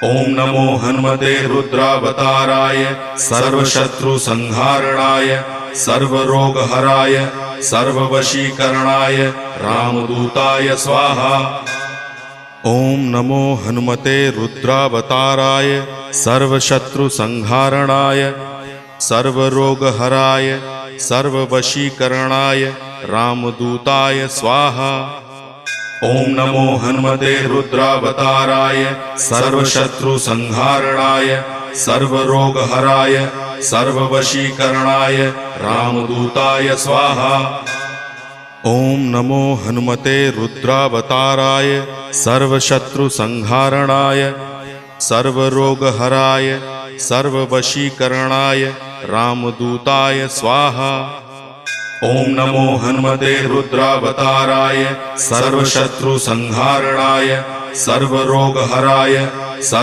ओम नमो हनुमते रुद्रावताराय सर्वशत्रुसंहारणाय सर्वरोगहराय सर्ववशीकरणाय रामदूताय स्वाहा। ओम नमो हनुमते रुद्रावताराय सर्वशत्रुसंहारणाय सर्वरोगहराय सर्ववशीकरणाय रामदूताय स्वाहा। ओम नमो हनुमते रुद्रावताराय सर्वशत्रुसंहारणाय सर्वरोगहराय सर्ववशीकरणाय रामदूताय स्वाहा। ओम नमो हनुमते रुद्रावताराय सर्वशत्रुसंहारणाय सर्वरोगहराय सर्ववशीकरणाय रामदूताय स्वाहा। ओम नमो हनुमते रुद्रावताराय सर्वशत्रुसंहारणाय सर्वरोगहराय सर्व